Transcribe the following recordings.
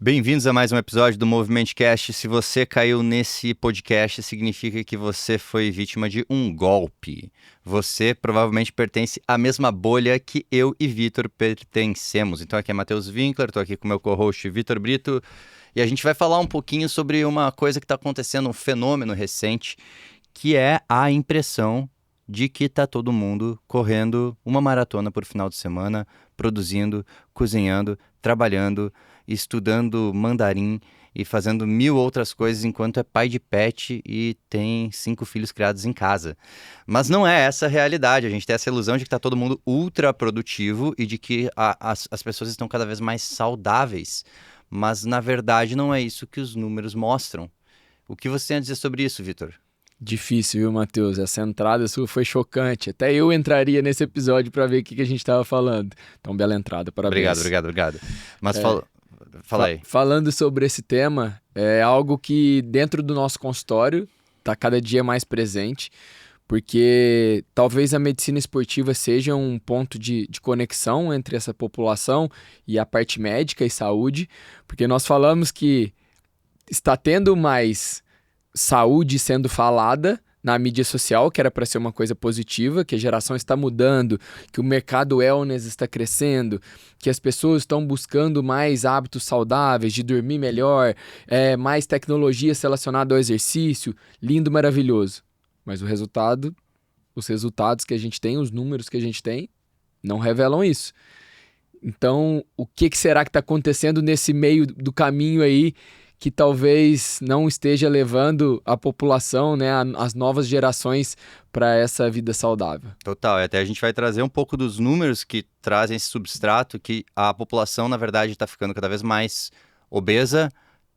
Bem-vindos a mais um episódio do Movimentcast. Se você caiu nesse podcast, significa que você foi vítima de um golpe. Você provavelmente pertence à mesma bolha que eu e Vitor pertencemos. Então aqui é Matheus Winkler, estou aqui com o meu co-host Vitor Brito, e a gente vai falar um pouquinho sobre uma coisa que está acontecendo, um fenômeno recente, que é a impressão de que está todo mundo correndo uma maratona por final de semana, produzindo, cozinhando, trabalhando, estudando mandarim e fazendo mil outras coisas enquanto é pai de pet e tem 5 filhos criados em casa. Mas não é essa a realidade. A gente tem essa ilusão de que está todo mundo ultra produtivo e de que as pessoas estão cada vez mais saudáveis. Mas, na verdade, não é isso que os números mostram. O que você tem a dizer sobre isso, Vitor? Difícil, viu, Matheus? Essa entrada sua foi chocante. Até eu entraria nesse episódio para ver o que a gente estava falando. Então, bela entrada, parabéns. Obrigado. Mas fala aí. Falando sobre esse tema, é algo que dentro do nosso consultório está cada dia mais presente, porque talvez a medicina esportiva seja um ponto de conexão entre essa população e a parte médica e saúde, porque nós falamos que está tendo mais saúde sendo falada na mídia social, que era para ser uma coisa positiva, que a geração está mudando, que o mercado wellness está crescendo, que as pessoas estão buscando mais hábitos saudáveis, de dormir melhor, mais tecnologias relacionadas ao exercício, lindo, maravilhoso. Mas os resultados que a gente tem, os números que a gente tem, não revelam isso. Então, o que será que está acontecendo nesse meio do caminho aí que talvez não esteja levando a população, né, as novas gerações para essa vida saudável? Total, e até a gente vai trazer um pouco dos números que trazem esse substrato, que a população, na verdade, está ficando cada vez mais obesa,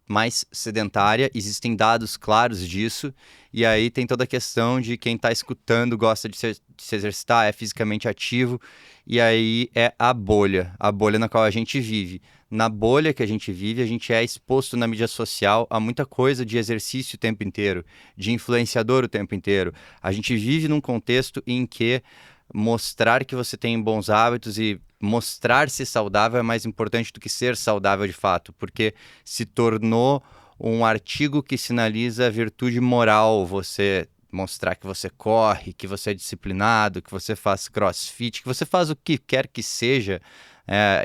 mais sedentária, existem dados claros disso, e aí tem toda a questão de quem está escutando gosta de se exercitar, é fisicamente ativo, e aí é a bolha na qual a gente vive. Na bolha que a gente vive, a gente é exposto na mídia social a muita coisa de exercício o tempo inteiro, de influenciador o tempo inteiro. A gente vive num contexto em que mostrar que você tem bons hábitos e mostrar-se saudável é mais importante do que ser saudável de fato, porque se tornou um artigo que sinaliza a virtude moral, você mostrar que você corre, que você é disciplinado, que você faz crossfit, que você faz o que quer que seja.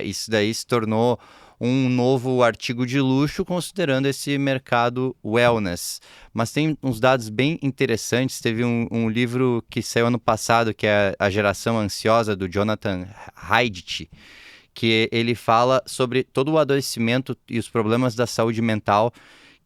Isso daí se tornou um novo artigo de luxo, considerando esse mercado wellness. Mas tem uns dados bem interessantes. Teve um livro que saiu ano passado, que é A Geração Ansiosa, do Jonathan Haidt, que ele fala sobre todo o adoecimento e os problemas da saúde mental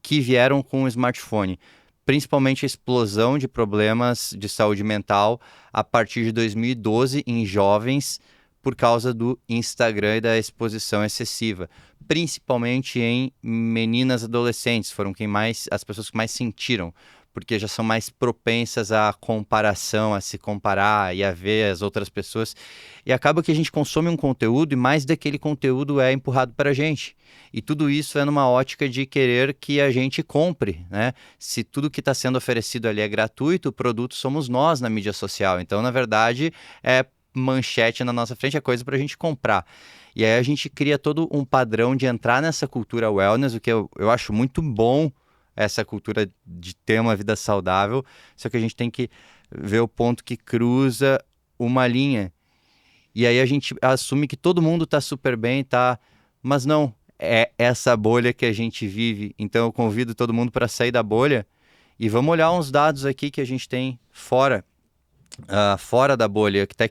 que vieram com o smartphone. Principalmente a explosão de problemas de saúde mental a partir de 2012 em jovens, por causa do Instagram e da exposição excessiva, principalmente em meninas adolescentes, foram as pessoas que mais sentiram, porque já são mais propensas à comparação, a se comparar e a ver as outras pessoas, e acaba que a gente consome um conteúdo e mais daquele conteúdo é empurrado para a gente, e tudo isso é numa ótica de querer que a gente compre, né? Se tudo que está sendo oferecido ali é gratuito, o produto somos nós na mídia social, então na verdade é manchete na nossa frente, é coisa para a gente comprar. E aí a gente cria todo um padrão de entrar nessa cultura wellness, o que eu acho muito bom, essa cultura de ter uma vida saudável, só que a gente tem que ver o ponto que cruza uma linha. E aí a gente assume que todo mundo está super bem, tá? Mas não, é essa bolha que a gente vive. Então eu convido todo mundo para sair da bolha e vamos olhar uns dados aqui que a gente tem fora da bolha. Eu até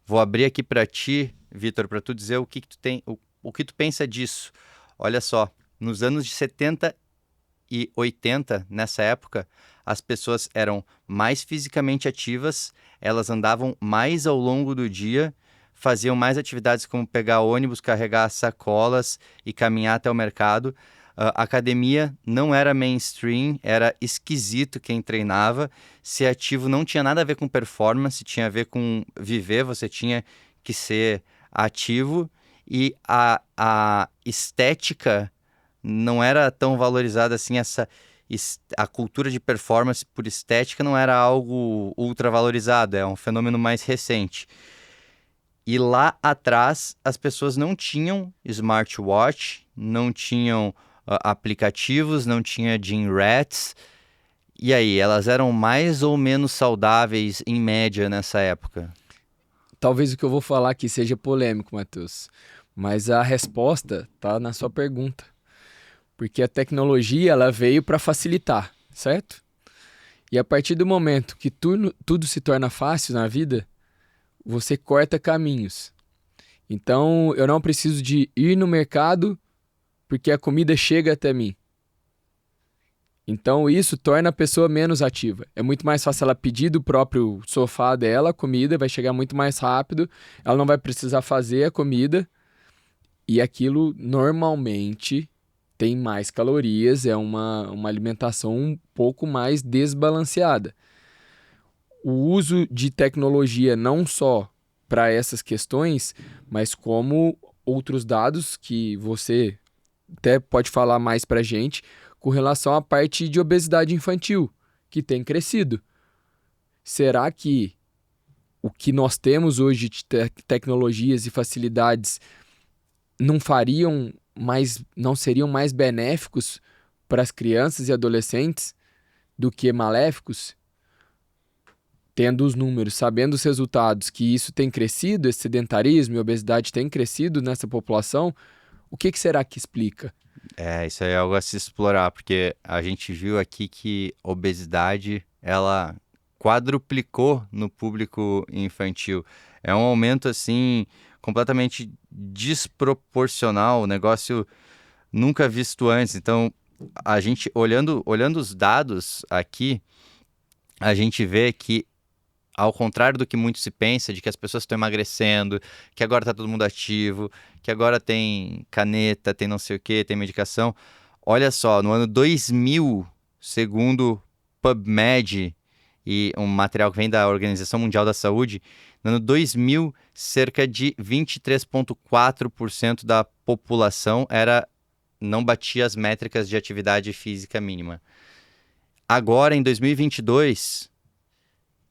vou abrir aqui para ti, Vitor, para tu dizer o que tu tem, o que tu pensa disso. Olha só, nos anos de 70 e 80, nessa época, as pessoas eram mais fisicamente ativas, elas andavam mais ao longo do dia, faziam mais atividades como pegar ônibus, carregar sacolas e caminhar até o mercado. Academia não era mainstream, era esquisito quem treinava. Ser ativo não tinha nada a ver com performance, tinha a ver com viver, você tinha que ser ativo. E a estética não era tão valorizada assim, a cultura de performance por estética não era algo ultra valorizado, é um fenômeno mais recente. E lá atrás, as pessoas não tinham smartwatch, não tinham aplicativos, não tinha gym rats. E aí, elas eram mais ou menos saudáveis em média nessa época? Talvez o que eu vou falar aqui seja polêmico, Matheus, mas a resposta tá na sua pergunta. Porque a tecnologia ela veio para facilitar, certo? E a partir do momento que tudo se torna fácil na vida, você corta caminhos. Então, eu não preciso de ir no mercado porque a comida chega até mim. Então, isso torna a pessoa menos ativa. É muito mais fácil ela pedir do próprio sofá dela a comida, vai chegar muito mais rápido, ela não vai precisar fazer a comida, e aquilo normalmente tem mais calorias, é uma alimentação um pouco mais desbalanceada. O uso de tecnologia não só para essas questões, mas como outros dados que você até pode falar mais para a gente com relação à parte de obesidade infantil, que tem crescido. Será que o que nós temos hoje de tecnologias e facilidades não seriam mais benéficos para as crianças e adolescentes do que maléficos? Tendo os números, sabendo os resultados, que isso tem crescido, esse sedentarismo e obesidade tem crescido nessa população, o que será que explica? Isso aí é algo a se explorar, porque a gente viu aqui que obesidade, ela quadruplicou no público infantil. É um aumento, assim, completamente desproporcional, um negócio nunca visto antes. Então, a gente, olhando os dados aqui, a gente vê que, ao contrário do que muito se pensa, de que as pessoas estão emagrecendo, que agora está todo mundo ativo, que agora tem caneta, tem não sei o que, tem medicação. Olha só, no ano 2000, segundo PubMed e um material que vem da Organização Mundial da Saúde, no ano 2000, cerca de 23,4% da população não batia as métricas de atividade física mínima. Agora, em 2022...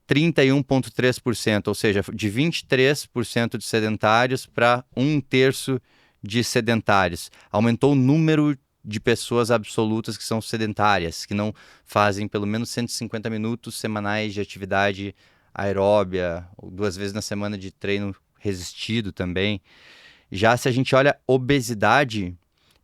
31,3%, ou seja, de 23% de sedentários para 1/3 de sedentários. Aumentou o número de pessoas absolutas que são sedentárias, que não fazem pelo menos 150 minutos semanais de atividade aeróbia, ou 2 vezes na semana de treino resistido também. Já se a gente olha obesidade,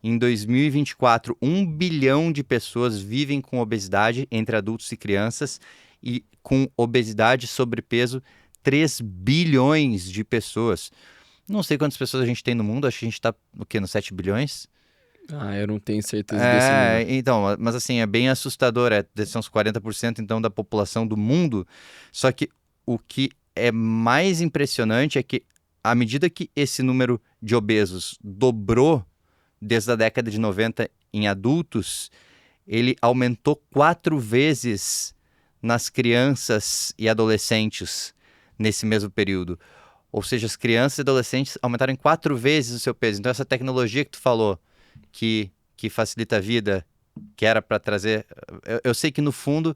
em 2024, 1 bilhão de pessoas vivem com obesidade entre adultos e crianças, e com obesidade e sobrepeso, 3 bilhões de pessoas. Não sei quantas pessoas a gente tem no mundo, acho que a gente está no quê? Nos 7 bilhões? Eu não tenho certeza desse número. Então, mas assim, é bem assustador, são uns 40% então da população do mundo, só que o que é mais impressionante é que, à medida que esse número de obesos dobrou desde a década de 90 em adultos, ele aumentou 4 vezes nas crianças e adolescentes nesse mesmo período. Ou seja, as crianças e adolescentes aumentaram em 4 vezes o seu peso. Então, essa tecnologia que tu falou, que facilita a vida, que era para trazer... Eu sei que, no fundo,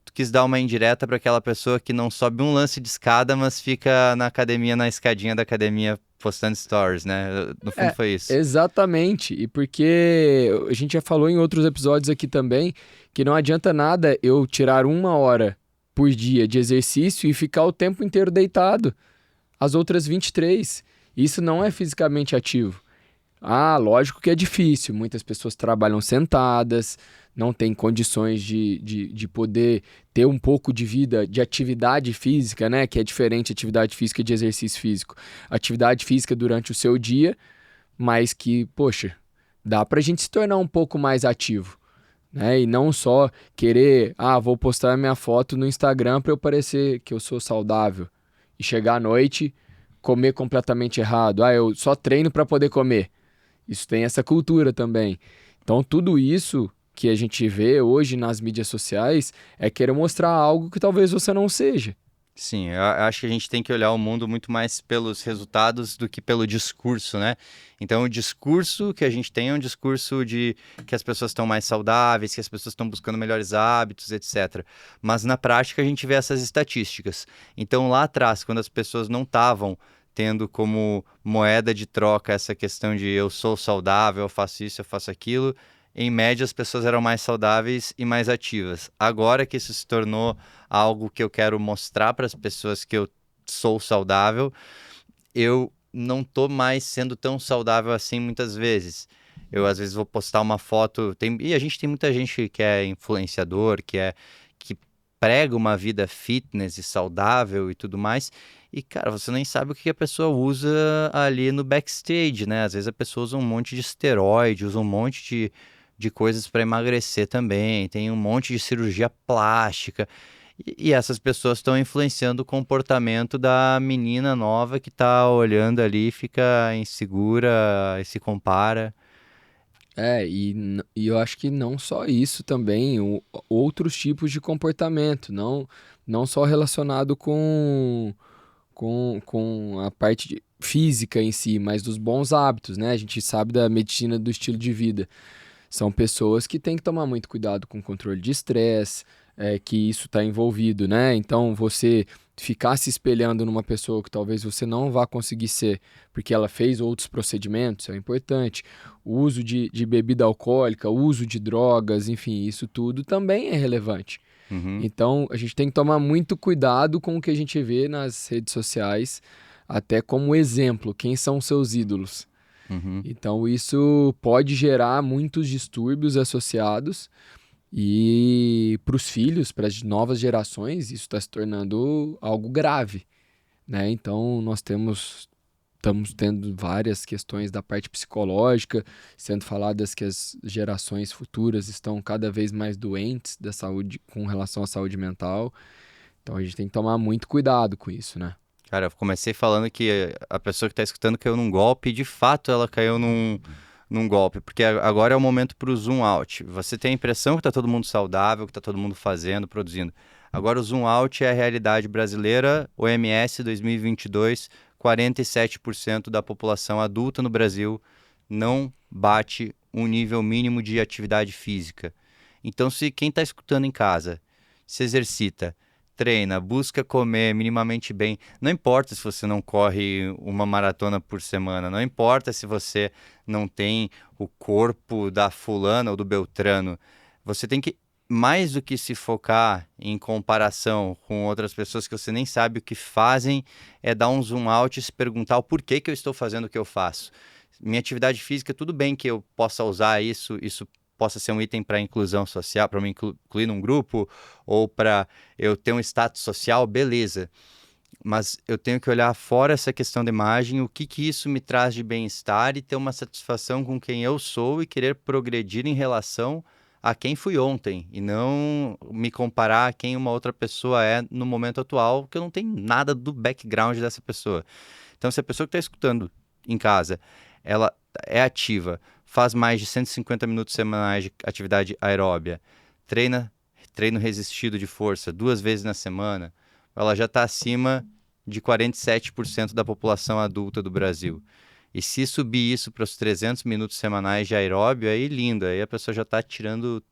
tu quis dar uma indireta para aquela pessoa que não sobe um lance de escada, mas fica na academia, na escadinha da academia, postando stories, né? No fundo foi isso. Exatamente. E porque a gente já falou em outros episódios aqui também que não adianta nada eu tirar 1 hora por dia de exercício e ficar o tempo inteiro deitado. As outras 23. Isso não é fisicamente ativo. Lógico que é difícil. Muitas pessoas trabalham sentadas, não têm condições de poder ter um pouco de vida, de atividade física, né? Que é diferente atividade física de exercício físico. Atividade física durante o seu dia, mas que, poxa, dá pra gente se tornar um pouco mais ativo, né? E não só querer, vou postar minha foto no Instagram para eu parecer que eu sou saudável. E chegar à noite, comer completamente errado. Eu só treino para poder comer. Isso tem essa cultura também. Então, tudo isso que a gente vê hoje nas mídias sociais é querer mostrar algo que talvez você não seja. Sim, eu acho que a gente tem que olhar o mundo muito mais pelos resultados do que pelo discurso, né? Então, o discurso que a gente tem é um discurso de que as pessoas estão mais saudáveis, que as pessoas estão buscando melhores hábitos, etc. Mas, na prática, a gente vê essas estatísticas. Então, lá atrás, quando as pessoas não estavam tendo como moeda de troca essa questão de eu sou saudável, eu faço isso, eu faço aquilo, em média as pessoas eram mais saudáveis e mais ativas. Agora que isso se tornou algo que eu quero mostrar para as pessoas que eu sou saudável, eu não tô mais sendo tão saudável assim muitas vezes. Eu às vezes vou postar uma foto, e a gente tem muita gente que é influenciador, que prega uma vida fitness e saudável e tudo mais. E cara, você nem sabe o que a pessoa usa ali no backstage, né? Às vezes a pessoa usa um monte de esteroide, usa um monte de coisas para emagrecer também, tem um monte de cirurgia plástica. E essas pessoas estão influenciando o comportamento da menina nova que tá olhando ali, fica insegura e se compara. E eu acho que não só isso também, outros tipos de comportamento, não só relacionado com a parte física em si, mas dos bons hábitos, né? A gente sabe da medicina do estilo de vida. São pessoas que têm que tomar muito cuidado com o controle de estresse, que isso está envolvido, né? Então, você ficar se espelhando numa pessoa que talvez você não vá conseguir ser, porque ela fez outros procedimentos, é importante. O uso de bebida alcoólica, o uso de drogas, enfim, isso tudo também é relevante. Uhum, Então, a gente tem que tomar muito cuidado com o que a gente vê nas redes sociais, até como exemplo, quem são seus ídolos. uhum. Então, isso pode gerar muitos distúrbios associados e para os filhos, para as novas gerações, isso está se tornando algo grave, né? Então, estamos tendo várias questões da parte psicológica, sendo faladas que as gerações futuras estão cada vez mais doentes da saúde, com relação à saúde mental. Então, a gente tem que tomar muito cuidado com isso, né? Cara, eu comecei falando que a pessoa que tá escutando caiu num golpe, e de fato ela caiu num golpe, porque agora é o momento pro zoom out. Você tem a impressão que tá todo mundo saudável, que tá todo mundo fazendo, produzindo. Agora o zoom out é a realidade brasileira, OMS 2022, 47% da população adulta no Brasil não bate um nível mínimo de atividade física. Então, se quem está escutando em casa se exercita, treina, busca comer minimamente bem, não importa se você não corre uma maratona por semana, não importa se você não tem o corpo da fulana ou do Beltrano, você tem que, mais do que se focar em comparação com outras pessoas que você nem sabe o que fazem, é dar um zoom out e se perguntar o porquê que eu estou fazendo o que eu faço. Minha atividade física, tudo bem que eu possa usar isso possa ser um item para inclusão social, para me incluir num grupo, ou para eu ter um status social, beleza. Mas eu tenho que olhar fora essa questão da imagem, o que que isso me traz de bem-estar e ter uma satisfação com quem eu sou e querer progredir em relação a quem fui ontem, e não me comparar a quem uma outra pessoa é no momento atual, que eu não tenho nada do background dessa pessoa. Então, se a pessoa que está escutando em casa, ela é ativa, faz mais de 150 minutos semanais de atividade aeróbia, treino resistido de força 2 vezes na semana, ela já está acima de 47% da população adulta do Brasil. E se subir isso para os 300 minutos semanais de aeróbio, aí lindo, aí a pessoa já está tirando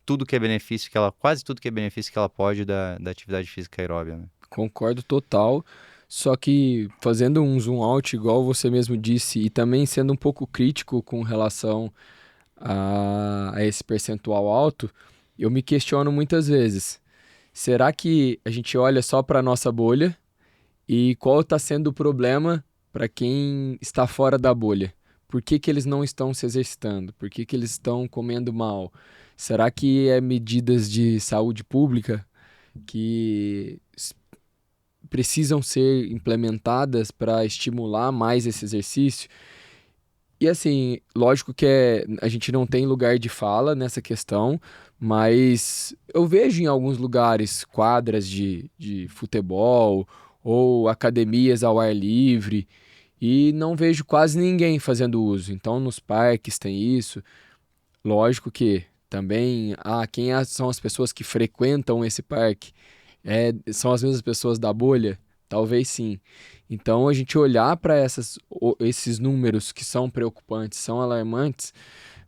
tudo que é benefício que ela, quase tudo que é benefício que ela pode da atividade física aeróbia, né? Concordo total. Só que fazendo um zoom out, igual você mesmo disse, e também sendo um pouco crítico com relação a esse percentual alto, eu me questiono muitas vezes: será que a gente olha só para a nossa bolha e qual está sendo o problema para quem está fora da bolha? Por que que eles não estão se exercitando? Por que que eles estão comendo mal? Será que é medidas de saúde pública que precisam ser implementadas para estimular mais esse exercício? E assim, lógico que a gente não tem lugar de fala nessa questão, mas eu vejo em alguns lugares quadras de futebol ou academias ao ar livre e não vejo quase ninguém fazendo uso. Então, nos parques tem isso. Lógico que também são as pessoas que frequentam esse parque? São as mesmas pessoas da bolha? Talvez sim. Então, a gente olhar para esses números que são preocupantes, são alarmantes,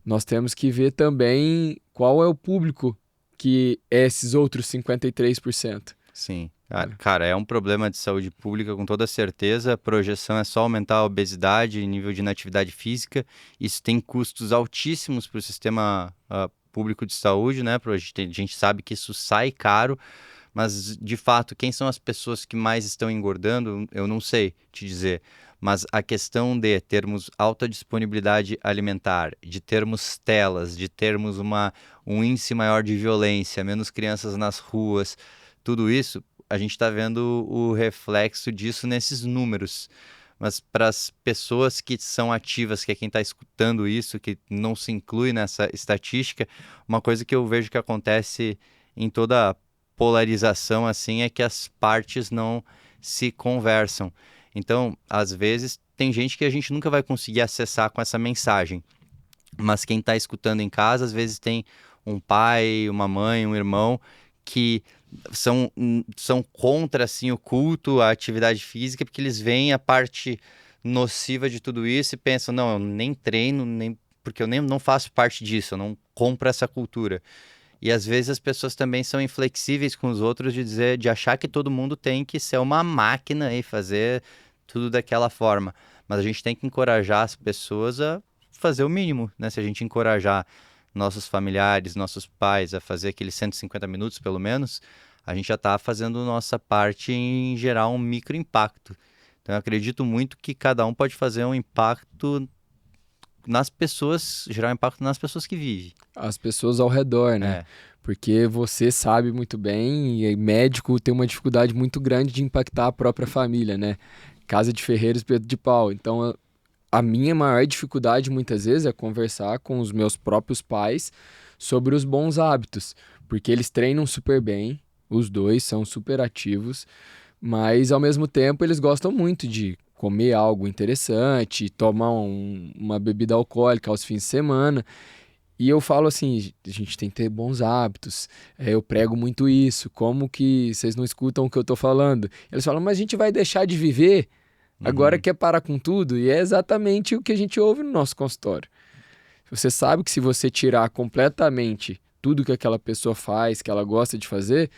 nós temos que ver também qual é o público que é esses outros 53%. Sim. Cara, é um problema de saúde pública com toda certeza. A projeção é só aumentar a obesidade e nível de inatividade física. Isso tem custos altíssimos para o sistema público de saúde, né? A gente sabe que isso sai caro, mas de fato, quem são as pessoas que mais estão engordando, eu não sei te dizer. Mas a questão de termos alta disponibilidade alimentar, de termos telas, de termos um índice maior de violência, menos crianças nas ruas, tudo isso, a gente está vendo o reflexo disso nesses números. Mas para as pessoas que são ativas, que é quem está escutando isso, que não se inclui nessa estatística, uma coisa que eu vejo que acontece em toda polarização assim é que as partes não se conversam. Então, às vezes, tem gente que a gente nunca vai conseguir acessar com essa mensagem. Mas quem está escutando em casa, às vezes tem um pai, uma mãe, um irmão que são contra assim, o culto à atividade física, porque eles veem a parte nociva de tudo isso e pensam, não, eu nem treino, nem porque eu nem não faço parte disso, eu não compro essa cultura. E às vezes as pessoas também são inflexíveis com os outros de achar que todo mundo tem que ser uma máquina e fazer tudo daquela forma. Mas a gente tem que encorajar as pessoas a fazer o mínimo, né? Se a gente encorajar nossos familiares, nossos pais a fazer aqueles 150 minutos pelo menos, a gente já está fazendo nossa parte em gerar um micro impacto. Então eu acredito muito que cada um pode fazer um impacto nas pessoas, gerar um impacto nas pessoas que vivem. As pessoas ao redor, né? É. Porque você sabe muito bem, e médico tem uma dificuldade muito grande de impactar a própria família, né? Casa de ferreiro, espeto de pau. Então, a minha maior dificuldade muitas vezes é conversar com os meus próprios pais sobre os bons hábitos, porque eles treinam super bem, os dois são super ativos, mas ao mesmo tempo eles gostam muito de comer algo interessante, tomar uma bebida alcoólica aos fins de semana. E eu falo assim, a gente tem que ter bons hábitos, eu prego muito isso, como que vocês não escutam o que eu tô falando? Eles falam, mas a gente vai deixar de viver? Agora Uhum. quer parar com tudo? E é exatamente o que a gente ouve no nosso consultório. Você sabe que se você tirar completamente tudo que aquela pessoa faz, que ela gosta de fazer,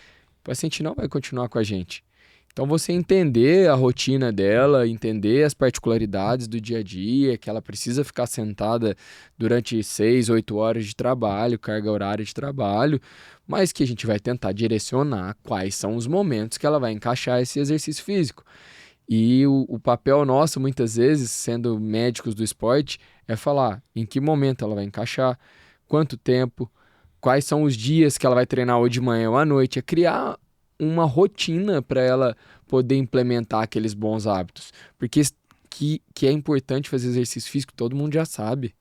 o paciente não vai continuar com a gente. Então você entender a rotina dela, entender as particularidades do dia a dia, que ela precisa ficar sentada durante 6, 8 horas de trabalho, carga horária de trabalho, mas que a gente vai tentar direcionar quais são os momentos que ela vai encaixar esse exercício físico. E o papel nosso, muitas vezes, sendo médicos do esporte, é falar em que momento ela vai encaixar, quanto tempo, quais são os dias que ela vai treinar ou de manhã ou à noite, é criar uma rotina para ela poder implementar aqueles bons hábitos. Porque que é importante fazer exercício físico, todo mundo já sabe.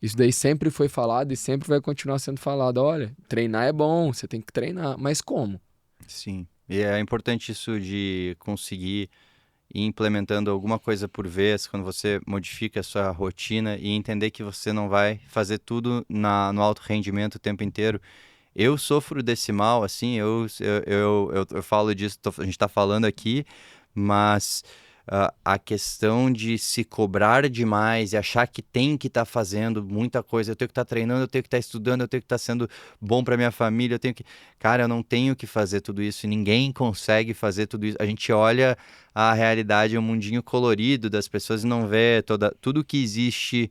Isso daí sempre foi falado e sempre vai continuar sendo falado. Olha, treinar é bom, você tem que treinar, mas como? Sim. E é importante isso de conseguir ir implementando alguma coisa por vez, quando você modifica a sua rotina e entender que você não vai fazer tudo no alto rendimento o tempo inteiro. Eu sofro desse mal, assim, eu falo disso, a gente está falando aqui, mas a questão de se cobrar demais e achar que tem que estar fazendo muita coisa, eu tenho que estar treinando, eu tenho que estar estudando, eu tenho que estar sendo bom para minha família, eu tenho que... Cara, eu não tenho que fazer tudo isso e ninguém consegue fazer tudo isso. A gente olha a realidade, o mundinho colorido das pessoas e não vê tudo que existe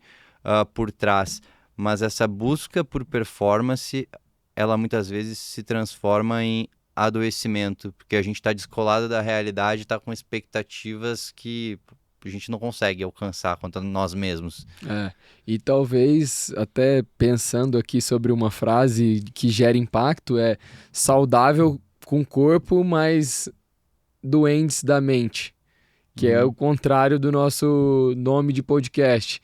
por trás. Mas essa busca por performance, ela muitas vezes se transforma em adoecimento, porque a gente está descolado da realidade, está com expectativas que a gente não consegue alcançar quanto a nós mesmos. É, e talvez até pensando aqui sobre uma frase que gera impacto é saudável com o corpo, mas doentes da mente, que é o Uhum. contrário do nosso nome de podcast.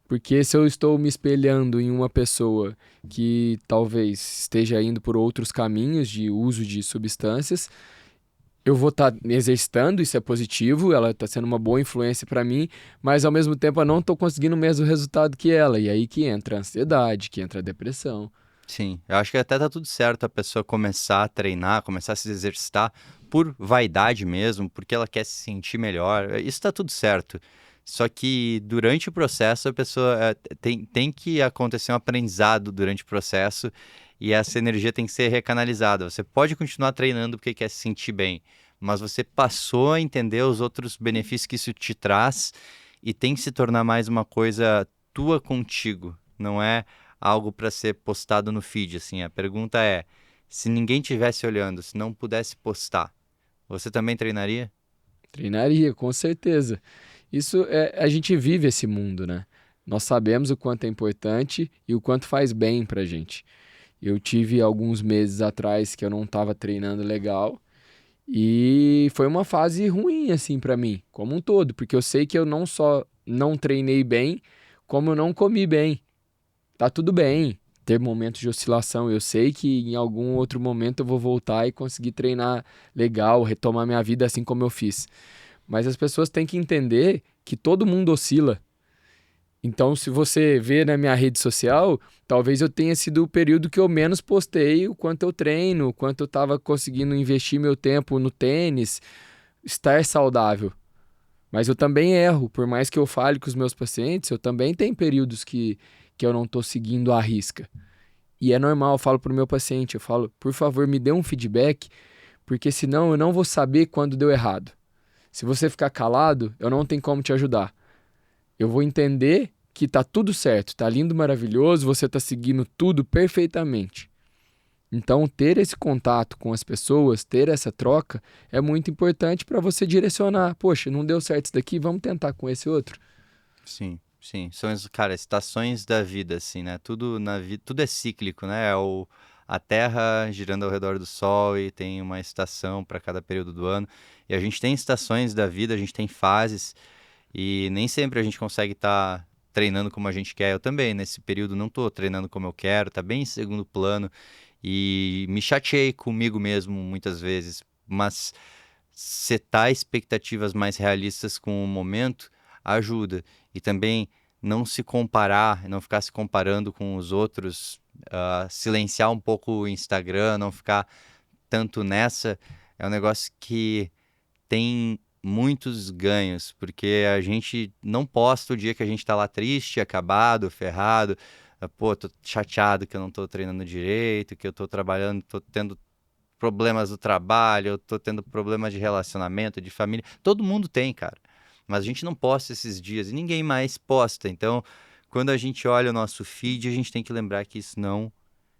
Porque se eu estou me espelhando em uma pessoa que talvez esteja indo por outros caminhos de uso de substâncias, eu vou estar me exercitando, isso é positivo, ela está sendo uma boa influência para mim, mas ao mesmo tempo eu não estou conseguindo o mesmo resultado que ela. E aí que entra a ansiedade, que entra a depressão. Sim, eu acho que até tá tudo certo a pessoa começar a treinar, começar a se exercitar por vaidade mesmo, porque ela quer se sentir melhor. Isso tá tudo certo. Só que durante o processo a pessoa tem que acontecer um aprendizado durante o processo e essa energia tem que ser recanalizada. Você pode continuar treinando porque quer se sentir bem, mas você passou a entender os outros benefícios que isso te traz e tem que se tornar mais uma coisa tua contigo, não é algo para ser postado no feed, assim. A pergunta é, se ninguém tivesse olhando, se não pudesse postar, você também treinaria? Treinaria, com certeza. Isso é, a gente vive esse mundo, né? Nós sabemos o quanto é importante e o quanto faz bem pra gente. Eu tive alguns meses atrás que eu não estava treinando legal e foi uma fase ruim assim pra mim, como um todo, porque eu sei que eu não só não treinei bem, como eu não comi bem. Tá tudo bem ter momentos de oscilação. Eu sei que em algum outro momento eu vou voltar e conseguir treinar legal, retomar minha vida assim como eu fiz. Mas as pessoas têm que entender que todo mundo oscila. Então, se você vê na minha rede social, talvez eu tenha sido o período que eu menos postei o quanto eu treino, o quanto eu estava conseguindo investir meu tempo no tênis, estar saudável. Mas eu também erro, por mais que eu fale com os meus pacientes, eu também tenho períodos que eu não estou seguindo à risca. E é normal, eu falo para o meu paciente, eu falo, por favor, me dê um feedback, porque senão eu não vou saber quando deu errado. Se você ficar calado, eu não tenho como te ajudar. Eu vou entender que tá tudo certo, tá lindo, maravilhoso, você tá seguindo tudo perfeitamente. Então, ter esse contato com as pessoas, ter essa troca, é muito importante para você direcionar. Poxa, não deu certo isso daqui, vamos tentar com esse outro. Sim, sim. São, cara, estações da vida, assim, né? Tudo na vida, tudo é cíclico, né? A Terra girando ao redor do Sol e tem uma estação para cada período do ano. E a gente tem estações da vida, a gente tem fases e nem sempre a gente consegue estar treinando como a gente quer. Eu também, nesse período, não estou treinando como eu quero, tá bem em segundo plano e me chateei comigo mesmo muitas vezes, mas setar expectativas mais realistas com o momento ajuda. E também não se comparar, não ficar se comparando com os outros, silenciar um pouco o Instagram, não ficar tanto nessa, é um negócio que tem muitos ganhos, porque a gente não posta o dia que a gente tá lá triste, acabado, ferrado, pô, tô chateado que eu não tô treinando direito, que eu tô trabalhando, tô tendo problemas do trabalho, eu tô tendo problemas de relacionamento, de família. Todo mundo tem, cara. Mas a gente não posta esses dias e ninguém mais posta. Então, quando a gente olha o nosso feed, a gente tem que lembrar que isso não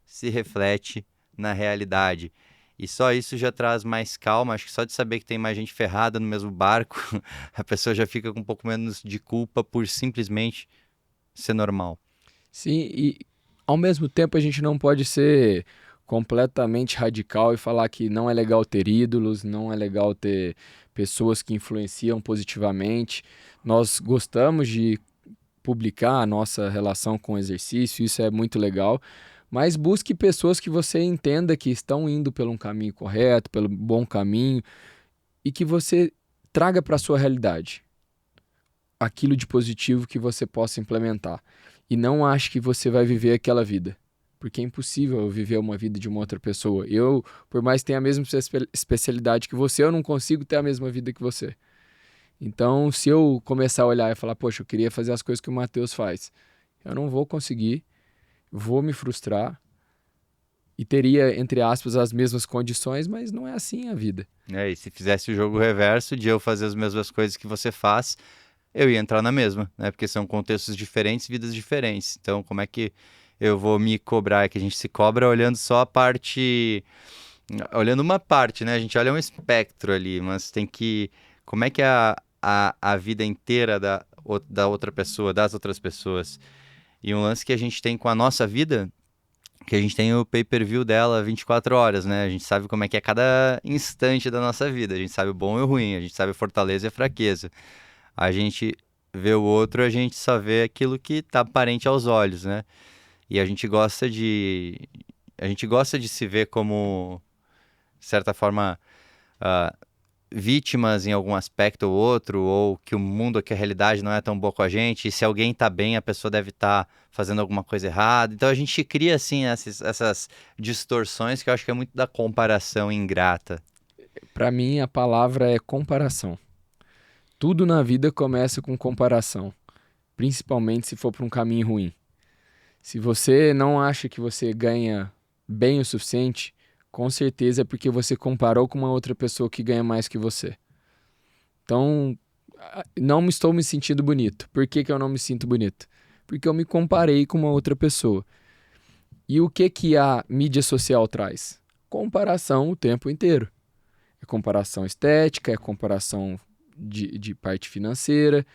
se reflete na realidade. E só isso já traz mais calma. Acho que só de saber que tem mais gente ferrada no mesmo barco, a pessoa já fica com um pouco menos de culpa por simplesmente ser normal. Sim, e ao mesmo tempo a gente não pode ser completamente radical e falar que não é legal ter ídolos, não é legal ter pessoas que influenciam positivamente. Nós gostamos de publicar a nossa relação com o exercício, isso é muito legal, mas busque pessoas que você entenda que estão indo pelo um caminho correto, pelo bom caminho e que você traga para a sua realidade aquilo de positivo que você possa implementar. E não ache que você vai viver aquela vida. Porque é impossível eu viver uma vida de uma outra pessoa. Eu, por mais que tenha a mesma especialidade que você, eu não consigo ter a mesma vida que você. Então, se eu começar a olhar e falar, poxa, eu queria fazer as coisas que o Matheus faz, eu não vou conseguir, vou me frustrar e teria, entre aspas, as mesmas condições, mas não é assim a vida. E se fizesse o jogo reverso de eu fazer as mesmas coisas que você faz, eu ia entrar na mesma, né? Porque são contextos diferentes, vidas diferentes. Então, como é que eu vou me cobrar? É que a gente se cobra olhando só a parte. Olhando uma parte, né? A gente olha um espectro ali, mas tem que. Como é que é a vida inteira da outra pessoa, das outras pessoas? E um lance que a gente tem com a nossa vida, que a gente tem o pay-per-view dela 24 horas, né? A gente sabe como é que é cada instante da nossa vida. A gente sabe o bom e o ruim, a gente sabe a fortaleza e a fraqueza. A gente vê o outro, a gente só vê aquilo que tá aparente aos olhos, né? E a gente gosta de se ver como, de certa forma, ah, vítimas em algum aspecto ou outro, ou que o mundo, que a realidade não é tão boa com a gente, e se alguém tá bem, a pessoa deve estar fazendo alguma coisa errada. Então a gente cria, assim, essas distorções que eu acho que é muito da comparação ingrata. Para mim, a palavra é comparação. Tudo na vida começa com comparação, principalmente se for para um caminho ruim. Se você não acha que você ganha bem o suficiente, com certeza é porque você comparou com uma outra pessoa que ganha mais que você. Então, não estou me sentindo bonito. Por que eu não me sinto bonito? Porque eu me comparei com uma outra pessoa. E o que a mídia social traz? Comparação o tempo inteiro. É comparação estética, é comparação de parte financeira,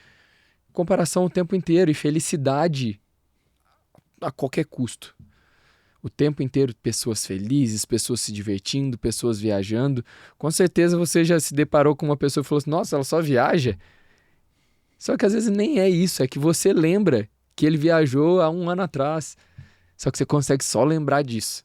comparação o tempo inteiro e felicidade a qualquer custo. O tempo inteiro, pessoas felizes, pessoas se divertindo, pessoas viajando. Com certeza você já se deparou com uma pessoa e falou assim, nossa, ela só viaja? Só que às vezes nem é isso, é que você lembra que ele viajou há um ano atrás. Só que você consegue só lembrar disso.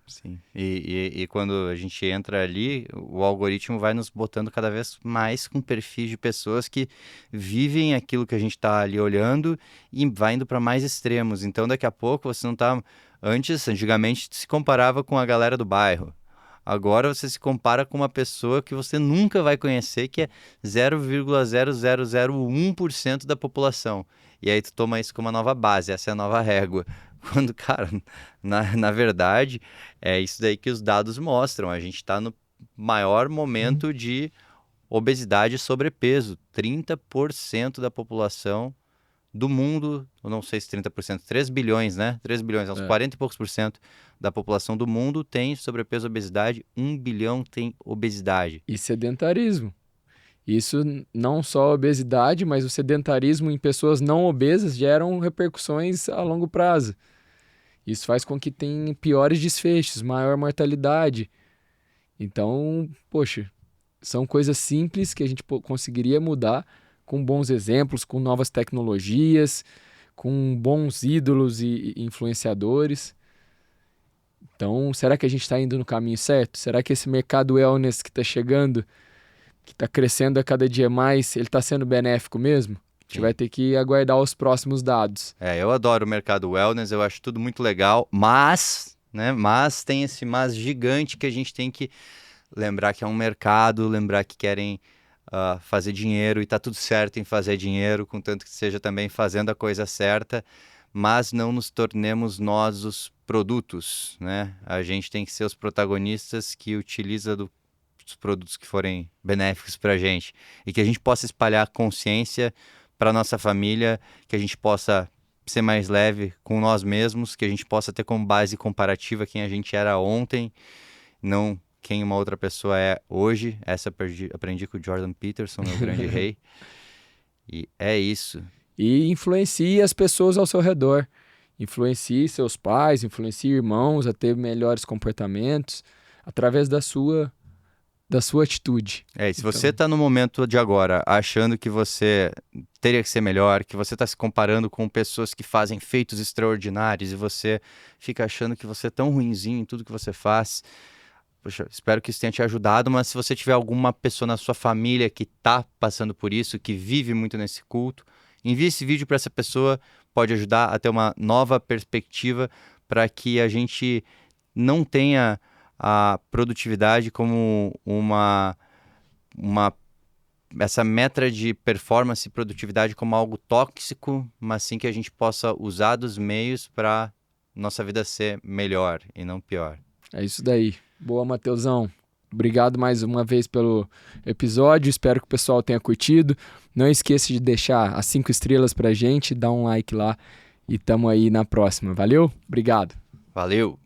Sim. E quando a gente entra ali, o algoritmo vai nos botando cada vez mais com perfis de pessoas que vivem aquilo que a gente está ali olhando e vai indo para mais extremos. Então, daqui a pouco, você não está... Antigamente, se comparava com a galera do bairro. Agora você se compara com uma pessoa que você nunca vai conhecer, que é 0,0001% da população. E aí tu toma isso como uma nova base, essa é a nova régua. Quando, cara, na verdade, é isso daí que os dados mostram. A gente está no maior momento de obesidade e sobrepeso. 30% da população do mundo, eu não sei se 30%, 3 bilhões, né? 3 bilhões, uns 40 e poucos por cento da população do mundo tem sobrepeso e obesidade, 1 bilhão tem obesidade. E sedentarismo. Isso não só a obesidade, mas o sedentarismo em pessoas não obesas geram repercussões a longo prazo. Isso faz com que tenha piores desfechos, maior mortalidade. Então, poxa, são coisas simples que a gente conseguiria mudar com bons exemplos, com novas tecnologias, com bons ídolos e influenciadores. Então, será que a gente está indo no caminho certo? Será que esse mercado wellness que está chegando, que está crescendo a cada dia mais, ele está sendo benéfico mesmo? A gente vai ter que aguardar os próximos dados. Eu adoro o mercado wellness, eu acho tudo muito legal, mas tem esse mas gigante que a gente tem que lembrar que é um mercado, lembrar que querem fazer dinheiro e tá tudo certo em fazer dinheiro, contanto que seja também fazendo a coisa certa, mas não nos tornemos nós os produtos, né? A gente tem que ser os protagonistas que utilizam dos produtos que forem benéficos para a gente e que a gente possa espalhar consciência para nossa família, que a gente possa ser mais leve com nós mesmos, que a gente possa ter como base comparativa quem a gente era ontem, não quem uma outra pessoa é hoje. Essa aprendi com o Jordan Peterson, meu grande rei. E é isso. E influencie as pessoas ao seu redor. Influencie seus pais, influencie irmãos a ter melhores comportamentos através da sua atitude. Se você está no momento de agora achando que você teria que ser melhor, que você está se comparando com pessoas que fazem feitos extraordinários e você fica achando que você é tão ruinzinho em tudo que você faz, poxa, espero que isso tenha te ajudado, mas se você tiver alguma pessoa na sua família que está passando por isso, que vive muito nesse culto, envie esse vídeo para essa pessoa, pode ajudar a ter uma nova perspectiva para que a gente não tenha a produtividade como essa meta de performance e produtividade como algo tóxico, mas sim que a gente possa usar dos meios para nossa vida ser melhor e não pior. É isso daí. Boa, Mateusão. Obrigado mais uma vez pelo episódio. Espero que o pessoal tenha curtido. Não esqueça de deixar as 5 estrelas pra gente, dar um like lá e tamo aí na próxima. Valeu? Obrigado. Valeu!